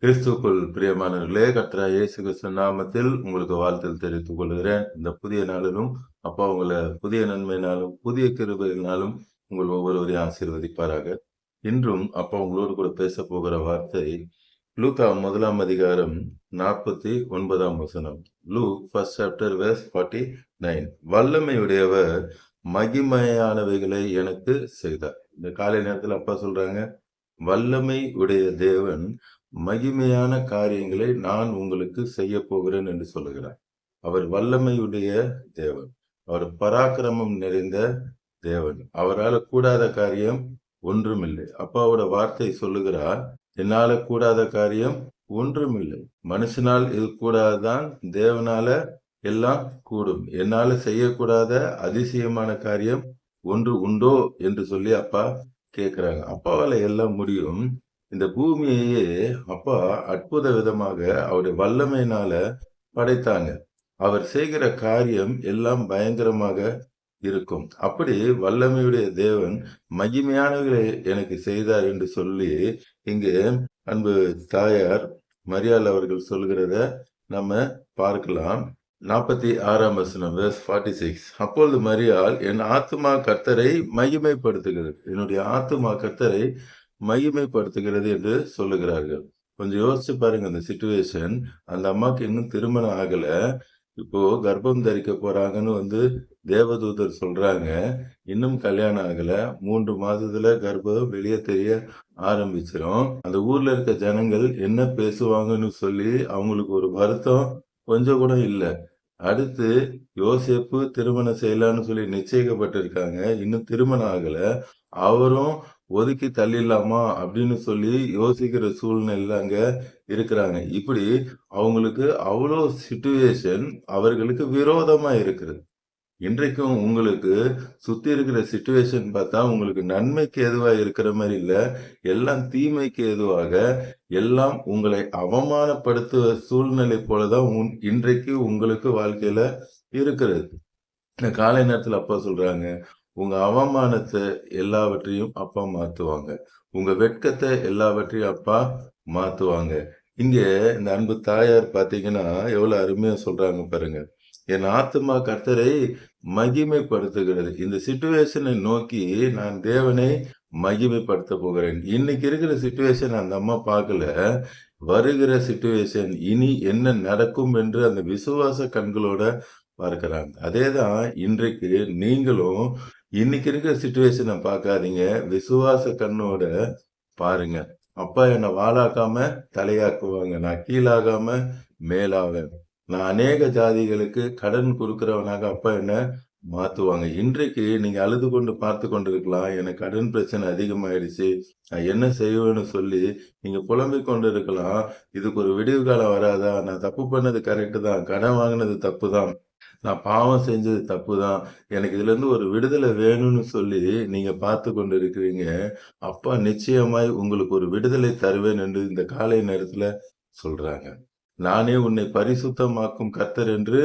கிறிஸ்துவுக்குள் பிரியமானவர்களே, கர்த்தராகிய இயேசு கிறிஸ்து நாமத்தில் உங்களுக்கு வாழ்த்துதல் தெரிவித்துக் கொள்கிறேன். இந்த புதிய நாளிலும் அப்பா உங்களை புதிய நன்மையினாலும் புதிய கிருபையினாலும் உங்கள் ஒவ்வொருவரையும் ஆசீர்வதிப்பாராக. இன்றும் அப்பா உங்களோடு கூட பேசப் போகிற வார்த்தை லூக்கா 1ஆம் அதிகாரம் 49ஆம் வசனம். Luke first chapter verse 49. வல்லமையுடையவர் மகிமையானவைகளை எனக்கு செய்தார். இந்த காலை நேரத்தில் அப்பா சொல்றாங்க, வல்லமை உடைய தேவன் மகிமையான காரியங்களை நான் உங்களுக்கு செய்ய போகிறேன் என்று சொல்லுகிறார். அவர் வல்லமையுடைய தேவன். அவர் பராக்கிரமம் நிறைந்த தேவன். அவரால் கூடாத காரியம் ஒன்றுமில்லை. அப்பாவோட வார்த்தை சொல்லுகிறார், என்னால கூடாத காரியம் ஒன்றுமில்லை. மனுஷனால் இது கூடாதுதான், தேவனால எல்லாம் கூடும். என்னால செய்யக்கூடாத அதிசயமான காரியம் ஒன்று உண்டோ என்று சொல்லி அப்பா கேட்கிறாங்க. அப்பாவால எல்லாம் முடியும். இந்த பூமியையே அப்பா அற்புத விதமாக அவருடைய வல்லமையினால படைத்தாங்க. அவர் செய்கிற காரியம் எல்லாம் பயங்கரமாக இருக்கும். அப்படி வல்லமையுடைய தேவன் மகிமையானவைகளை எனக்கு செய்தார் என்று சொல்லி இங்கு அன்பு தாயார் மரியாள் அவர்கள் சொல்கிறத நம்ம பார்க்கலாம். 46ஆம் வசனம் வெர்ஸ் 46. அப்பொழுது மரியாள், என் ஆத்துமா கர்த்தரை மகிமைப்படுத்துகிறது, என்னுடைய ஆத்துமா கர்த்தரை மகிமைப்படுத்துகிறது என்று சொல்லுகிறார்கள். கொஞ்சம் யோசிச்சு பாருங்க இந்த சிச்சுவேஷன். அந்த அம்மாக்கு இன்னும் திருமணம் ஆகல. இப்போ கர்ப்பம் தரிக்க போறாங்கன்னு தேவதூதர் சொல்றாங்க. இன்னும் கல்யாணம் ஆகல. 3 மாதத்துல கர்ப்பம் வெளியே தெரிய ஆரம்பிச்சிடும். அந்த ஊர்ல இருக்க ஜனங்கள் என்ன பேசுவாங்கன்னு சொல்லி அவங்களுக்கு ஒரு வருத்தம் கொஞ்சம் கூட இல்ல. அடுத்து யோசேப்பு திருமணம் செய்யலான்னு சொல்லி நிச்சயிக்கப்பட்டிருக்காங்க. இன்னும் திருமணம் ஆகல. அவரும் ஒதுக்கி தள்ளிடலாமா அப்படின்னு சொல்லி யோசிக்கிற சூழ்நிலையில அங்க இருக்கிறாங்க. இப்படி அவங்களுக்கு அவ்வளோ சிச்சுவேஷன் அவர்களுக்கு விரோதமா இருக்கிறது. இன்றைக்கும் உங்களுக்கு சுத்தி இருக்கிற சிச்சுவேஷன் பார்த்தா உங்களுக்கு நன்மைக்கு ஏதுவா இருக்கிற மாதிரி இல்ல, எல்லாம் தீமைக்கு ஏதுவாக, எல்லாம் உங்களை அவமானப்படுத்துவ சூழ்நிலை போலதான் இன்றைக்கு உங்களுக்கு வாழ்க்கையில இருக்கிறது. இந்த காலை நேரத்துல அப்பா சொல்றாங்க, உங்க அவமானத்தை எல்லாவற்றையும் அப்பா மாத்துவாங்க. உங்க வெட்கத்தை எல்லாவற்றையும் அப்பா மாத்துவாங்க. இங்க இந்த அன்பு தாயார் பாத்தீங்கன்னா எவ்வளவு அருமையா சொல்றாங்க பாருங்க. என் ஆத்துமா கர்த்தரை மகிமைப்படுத்துகிறது. இந்த சிச்சுவேஷனை நோக்கி நான் தேவனை மகிமைப்படுத்த போகிறேன். இன்னைக்கு இருக்கிற சிச்சுவேஷன் அந்த அம்மா பார்க்கல. வருகிற சிச்சுவேஷன் இனி என்ன நடக்கும் என்று அந்த விசுவாச கண்களோட பார்க்கிறாங்க. அதேதான் இன்றைக்கு நீங்களும் இன்னைக்கு இருக்கிற சிச்சுவேஷனை பார்க்காதீங்க. விசுவாச கண்ணோட பாருங்க. அப்பா என்னை வாளாக்காம தலையாக்குவாங்க. நான் கீழாகாம மேலாவேன். நான் அநேக ஜாதிகளுக்கு கடன் கொடுக்கிறவனாக அப்பா என்ன மாத்துவாங்க. இன்றைக்கு நீங்க அழுது கொண்டு பார்த்து கொண்டிருக்கலாம். எனக்கு கடன் பிரச்சனை அதிகமாயிடுச்சு, நான் என்ன செய்வேன்னு சொல்லி நீங்க புலம்பிக் கொண்டு இருக்கலாம். இதுக்கு ஒரு விடிவு காலம் வராதா? நான் தப்பு பண்ணது கரெக்ட் தான், கடன் வாங்கினது தப்பு தான், நான் பாவம் செஞ்சது தப்பு தான், எனக்கு இதுல இருந்து ஒரு விடுதலை வேணும்னு சொல்லி நீங்க பார்த்து கொண்டு இருக்கிறீங்க. அப்பா நிச்சயமாய் உங்களுக்கு ஒரு விடுதலை தருவேன் என்று இந்த காலை நேரத்துல சொல்றாங்க. நானே உன்னை பரிசுத்தமாக்கும் கர்த்தர் என்று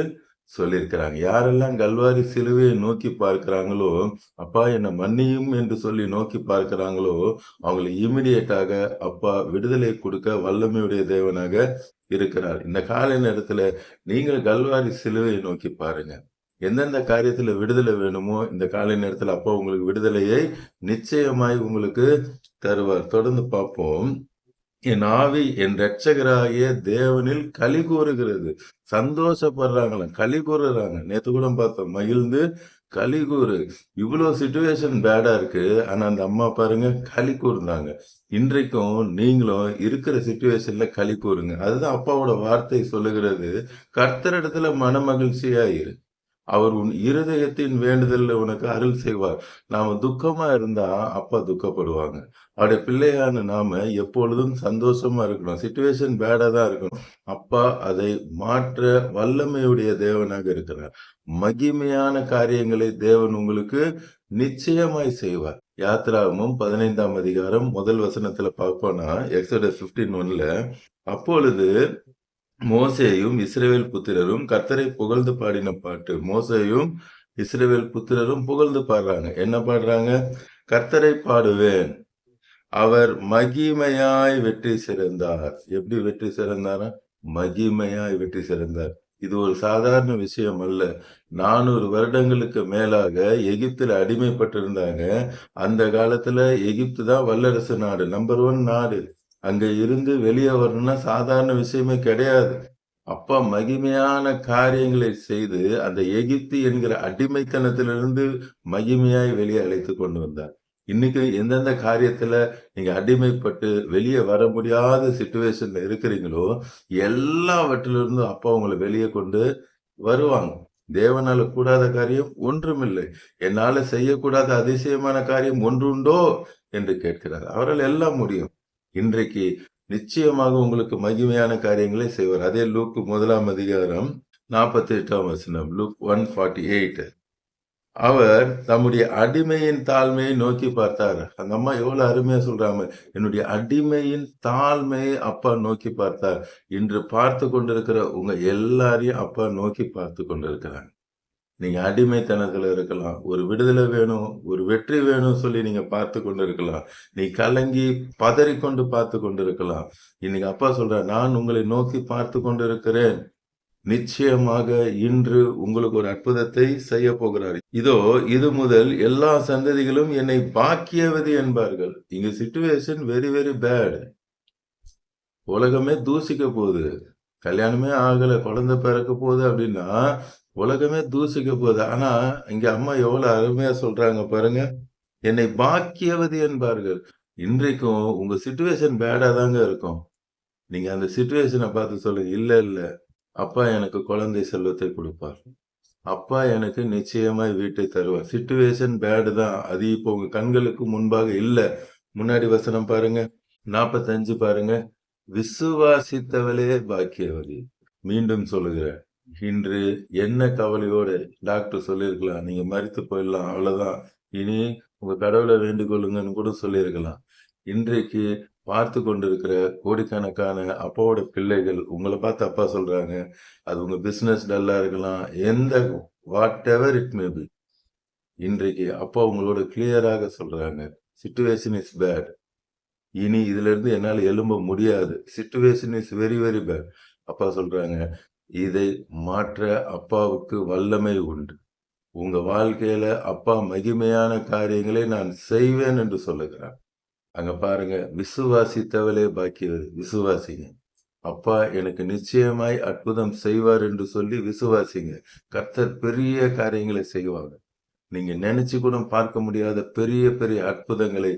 சொல்லியிருக்கிறாங்க. யாரெல்லாம் கல்வாரி சிலுவையை நோக்கி பார்க்கிறாங்களோ, அப்பா என்னை மன்னியும் என்று சொல்லி நோக்கி பார்க்கிறாங்களோ, அவங்களுக்கு இமிடியேட்டாக அப்பா விடுதலை கொடுக்க வல்லமையுடைய தேவனாக இருக்கிறார். இந்த காலை நேரத்துல நீங்கள் கல்வாரி சிலுவையை நோக்கி பாருங்க. எந்தெந்த காரியத்துல விடுதலை வேணுமோ இந்த காலை நேரத்துல அப்பா உங்களுக்கு விடுதலையை நிச்சயமாய் உங்களுக்கு தருவார். தொடர்ந்து பார்ப்போம். என் ஆவி என் இரட்சகராகிய தேவனில் களி கூறுகிறது. சந்தோஷப்படுறாங்களாம், களி கூறுறாங்க. நேத்து கூட பார்த்தோம், மகிழ்ந்து களி கூறு. இவ்வளவு சிச்சுவேஷன் பேடா இருக்கு, ஆனா அந்த அம்மா பாருங்க களி கூர்ந்தாங்க. இன்றைக்கும் நீங்களும் இருக்கிற சிச்சுவேஷன்ல களி கூறுங்க. அதுதான் அப்பாவோட வார்த்தை சொல்லுகிறது. கர்த்தரிடத்துல மன மகிழ்ச்சியா இரு, அவர் உன் இருதயத்தின் வேண்டுதல்ல உனக்கு அருள் செய்வார். நாம துக்கமா இருந்தா அப்பா துக்கப்படுவாங்க. அவருடைய பிள்ளையான நாம எப்பொழுதும் சந்தோஷமா இருக்கணும். சிச்சுவேஷன் பேடா தான் இருக்கணும். அப்பா அதை மாற்ற வல்லமையுடைய தேவனாக இருக்கிறார். மகிமையான காரியங்களை தேவன் உங்களுக்கு நிச்சயமாய் செய்வார். யாத்திராகமம் 15ஆம் அதிகாரம் முதல் வசனத்துல பார்ப்போம்னா, எக்ஸோடஸ் 15:1, அப்பொழுது மோசேயும் இஸ்ரவேல் புத்திரரும் கர்த்தரை புகழ்ந்து பாடின பாட்டு. மோசேயும் இஸ்ரவேல் புத்திரரும் புகழ்ந்து பாடுறாங்க. என்ன பாடுறாங்க? கர்த்தரை பாடுவேன், அவர் மகிமையாய் வெற்றி சிறந்தார். எப்படி வெற்றி சிறந்தாரா? மகிமையாய் வெற்றி சிறந்தார். இது ஒரு சாதாரண விஷயம் அல்ல. 400 வருடங்களுக்கு மேலாக எகிப்தில அடிமைப்பட்டிருந்தாங்க. அந்த காலத்துல எகிப்து தான் வல்லரசு நாடு. நம்பர் 1 நாடு. அங்க இருந்து வெளிய வரணும்னா சாதாரண விஷயமே கிடையாது. அப்பா மகிமையான காரியங்களை செய்து, அந்த எகிப்து என்கிற அடிமைத்தனத்திலிருந்து மகிமையாய் வெளியே அழைத்துக் கொண்டு வந்தார். இன்னைக்கு எந்தெந்த காரியத்துல நீங்க அடிமைப்பட்டு வெளிய வர முடியாத சிச்சுவேஷன்ல இருக்கிறீங்களோ, எல்லாவற்றிலிருந்தும் அப்பா உங்கள வெளிய கொண்டு வருவாங்க. தேவனால கூடாத காரியம் ஒன்றுமில்லை. என்னால செய்யக்கூடாத அதிசயமான காரியம் ஒன்று உண்டோ? என்று கேட்கிறார். அவரால் எல்லாம் முடியும். இன்றைக்கு நிச்சயமாக உங்களுக்கு மகிமையான காரியங்களை செய்வார். அதே லூக் 1 அதிகாரம் 48 வசனம். லூக் 1:48. அவர் தம்முடைய அடிமையின் தாழ்மையை நோக்கி பார்த்தார். அந்த அம்மா எவ்வளவு அருமையா சொல்றாங்க. என்னுடைய அடிமையின் தாழ்மையை அப்பா நோக்கி பார்த்தார். இன்று பார்த்து கொண்டிருக்கிற உங்க எல்லாரையும் அப்பா நோக்கி பார்த்து கொண்டிருக்கிறாங்க. நீங்க அடிமைத்தனத்துல இருக்கலாம். ஒரு விடுதலை வேணும், ஒரு வெற்றி வேணும் சொல்லி நீங்க பார்த்து கொண்டிருக்கலாம். நீ கலங்கி பதறிக்கொண்டு பார்த்து கொண்டிருக்கலாம். இன்னைக்கு அப்பா சொல்றார், நான் உங்களை நோக்கி பார்த்து கொண்டிருக்கிறேன். நிச்சயமாக இன்று உங்களுக்கு ஒரு அற்புதத்தை செய்ய போகிறார். இதோ இது முதல் எல்லா சந்ததிகளும் என்னை பாக்கியவதி என்பார்கள். இங்க சிச்சுவேஷன் வெரி வெரி பேட். உலகமே தூசிக்க போகுது. கல்யாணமே ஆகல, குழந்தை பிறக்க போகுது அப்படின்னா உலகமே தூசிக்க போகுது. ஆனா இங்க அம்மா எவ்வளவு அருமையா சொல்றாங்க பாருங்க. என்னை பாக்கியவதி என்பார்கள். இன்றைக்கும் உங்க சிச்சுவேஷன் பேடா தாங்க இருக்கும். நீங்க அந்த சிச்சுவேஷனை பார்த்து சொல்லுங்க. இல்ல இல்ல, அப்பா எனக்கு குழந்தை செல்வத்தை கொடுப்பார். அப்பா எனக்கு நிச்சயமாய் வீட்டை தருவார். சிச்சுவேஷன் பேடு தான். அது இப்போ உங்க கண்களுக்கு முன்பாக இல்ல. முன்னாடி வசனம் பாருங்க. 45 பாருங்க. விசுவாசித்தவளே பாக்கியவதி. மீண்டும் சொல்லுகிறேன். இன்று என்ன கவலையோடு டாக்டர் சொல்லியிருக்கலாம், நீங்க மரித்து போயிடலாம், அவ்வளவுதான், இனி உங்க கடவுளை வேண்டிக் கொள்ளுங்கன்னு கூட சொல்லியிருக்கலாம். இன்றைக்கு பார்த்து கொண்டிருக்கிற கோடிக்கணக்கான அப்பாவோட பிள்ளைகள் உங்களை பார்த்து அப்பா சொல்றாங்க. அது உங்க பிசினஸ் டல்லா இருக்கலாம், எந்த what ever it may be. இன்றைக்கு அப்பா உங்களோட கிளியராக சொல்றாங்க, சிச்சுவேஷன் இஸ் பேட். இனி இதுல இருந்து என்னால எழும்ப முடியாது. Situation is very very bad. அப்பா சொல்றாங்க, இதை மாற்ற அப்பாவுக்கு வல்லமை உண்டு. உங்க வாழ்க்கையில அப்பா மகிமையான காரியங்களை நான் செய்வேன் என்று சொல்லுகிறார். அங்க பாருங்க, விசுவாசித்தவளே பாக்கியவதி. விசுவாசிங்க. அப்பா எனக்கு நிச்சயமாய் அற்புதம் செய்வார் என்று சொல்லி விசுவாசிங்க. கர்த்தர் பெரிய காரியங்களை செய்வாங்க. நீங்க நினைச்சு கூட பார்க்க முடியாத பெரிய பெரிய அற்புதங்களை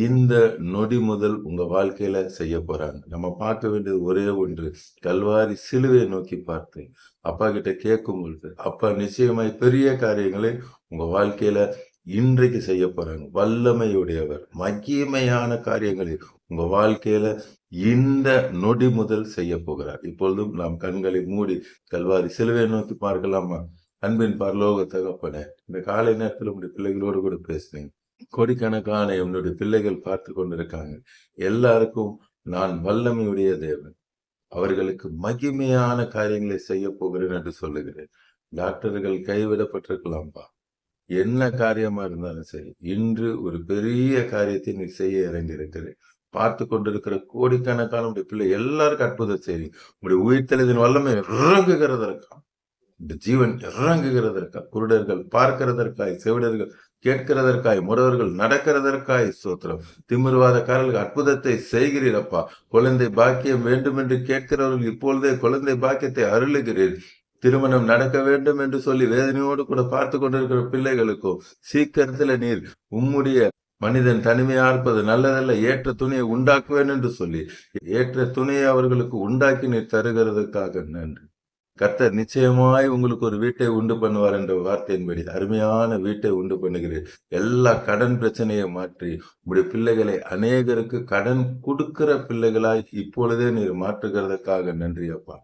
இந்த நொடி முதல் உங்க வாழ்க்கையில செய்ய போறாங்க. நம்ம பார்க்க வேண்டியது ஒரே ஒன்று. கல்வாரி சிலுவையை நோக்கி பார்த்து அப்பா கிட்ட கேட்கும் பொழுது அப்பா நிச்சயமாய் பெரிய காரியங்களை உங்க வாழ்க்கையில இன்றைக்கு செய்ய போறாங்க. வல்லமையுடையவர் மகிமையான காரியங்களை உங்க வாழ்க்கையில இந்த நொடி முதல் செய்ய போகிறார். இப்பொழுதும் நாம் கண்களை மூடி கல்வாரி சிலுவையை நோக்கி பார்க்கலாமா? அன்பின் பரலோக தகப்பனே, இந்த காலை நேரத்தில் உங்களுடைய பிள்ளைகளோடு கூட பேசுறீங்க. கோடிக்கணக்கான என்னுடைய பிள்ளைகள் பார்த்து கொண்டிருக்காங்க. எல்லாருக்கும் நான் வல்லமையுடைய தேவன், அவர்களுக்கு மகிமையான காரியங்களை செய்ய போகிறேன் என்று சொல்லுகிறேன். டாக்டர்கள் கைவிடப்பட்டிருக்கலாம்பா. என்ன காரியமா இருந்தாலும் சரி, இன்று ஒரு பெரிய காரியத்தை நீ செய்ய இறங்கியிருக்கிறேன். பார்த்து கொண்டிருக்கிற கோடிக்கணக்கான உடைய பிள்ளை எல்லாருக்கும் அற்புதம் செய்றீங்க. உங்களுடைய உயிர்த்தெழுதின் வல்லமை இறங்குகிறதற்காக, இந்த ஜீவன் இறங்குகிறதற்காக, குருடர்கள் பார்க்கிறதற்காய், செவிடர்கள் கேட்கிறதற்காய், முடவர்கள் நடக்கிறதற்காய் ஸ்தோத்திரம். திமிர்வாதக்காரர்களுக்கு அற்புதத்தை செய்கிறீரப்பா. குழந்தை பாக்கியம் வேண்டும் என்று கேட்கிறவர்கள் இப்பொழுதே குழந்தை பாக்கியத்தை அருளுகிறீர். திருமணம் நடக்க வேண்டும் என்று சொல்லி வேதனையோடு கூட பார்த்து கொண்டிருக்கிற பிள்ளைகளுக்கும் சீக்கிரத்துல நீர் உம்முடைய மனிதன் தனிமையா இருப்பது நல்லதல்ல, ஏற்ற துணையை உண்டாக்குவேன் என்று சொல்லி ஏற்ற துணையை அவர்களுக்கு உண்டாக்கி நீர் தருகிறதுக்காக நன்றி. கர்த்தர் நிச்சயமாய் உங்களுக்கு ஒரு வீட்டை உண்டு பண்ணுவார் என்ற வார்த்தையின்படி அருமையான வீட்டை உண்டு பண்ணுகிறேன். எல்லா கடன் பிரச்சனையை மாற்றி உங்களுடைய பிள்ளைகளை அநேகருக்கு கடன் கொடுக்கிற பிள்ளைகளாய் இப்பொழுதே நீர் மாற்றுகிறதுக்காக நன்றி அப்பா.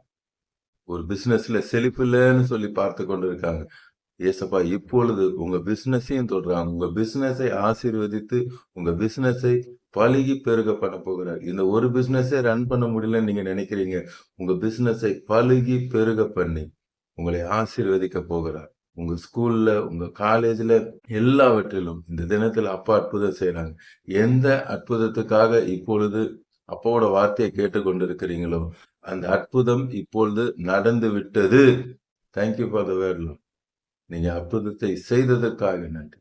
ஒரு பிசினஸ்ல செழிப்பில்லைன்னு சொல்லி பார்த்து கொண்டிருக்காங்க. ஏசப்பா இப்பொழுது உங்க பிசினஸையும் தொடுறாங்க. உங்க பிசினஸை ஆசீர்வதித்து உங்க பிசினஸை பலுகி பெருக பண்ண போகிறார். இந்த ஒரு பிசினஸை ரன் பண்ண முடியலன்னு நீங்க நினைக்கிறீங்க. உங்க பிசினஸை பலுகி பெருக பண்ணி உங்களை ஆசீர்வதிக்க போகிறார். உங்க ஸ்கூல்ல, உங்க காலேஜ்ல எல்லாவற்றிலும் இந்த தினத்துல அப்பா அற்புதம் செய்றாங்க. எந்த அற்புதத்துக்காக இப்பொழுது அப்பாவோட வார்த்தையை கேட்டுக்கொண்டிருக்கிறீங்களோ, அந்த அற்புதம் இப்பொழுது நடந்து விட்டது. Thank you for the word Lord. நீங்க அற்புதத்தை செய்ததற்காக நன்றி.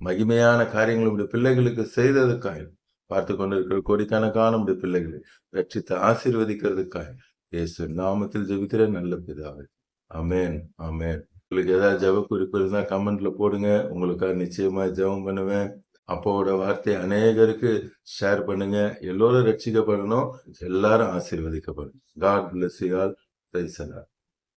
மகிமையான காரியங்கள் உடைய பிள்ளைகளுக்கு செய்ததற்காக, பார்த்துக் கொண்டிருக்கிற கோடிக்கணக்கான உடைய பிள்ளைகளை ரட்சித்து ஆசீர்வதிக்கிறதுக்காக இயேசுவின் நாமத்தில் ஜெபிக்கிறேன் நல்ல பிதாவே. ஆமென், ஆமென். உங்களுக்கு ஏதாவது ஜெப குறிப்பு இருந்தா கமெண்ட்ல போடுங்க. உங்களுக்காக நிச்சயமா ஜெபம் பண்ணுவேன். அப்பாவோட வார்த்தையை அநேகருக்கு ஷேர் பண்ணுங்க. எல்லோரும் ரட்சிக்கப்படணும். எல்லாரும் ஆசீர்வதிக்கப்படணும். God bless you all. Praise the Lord.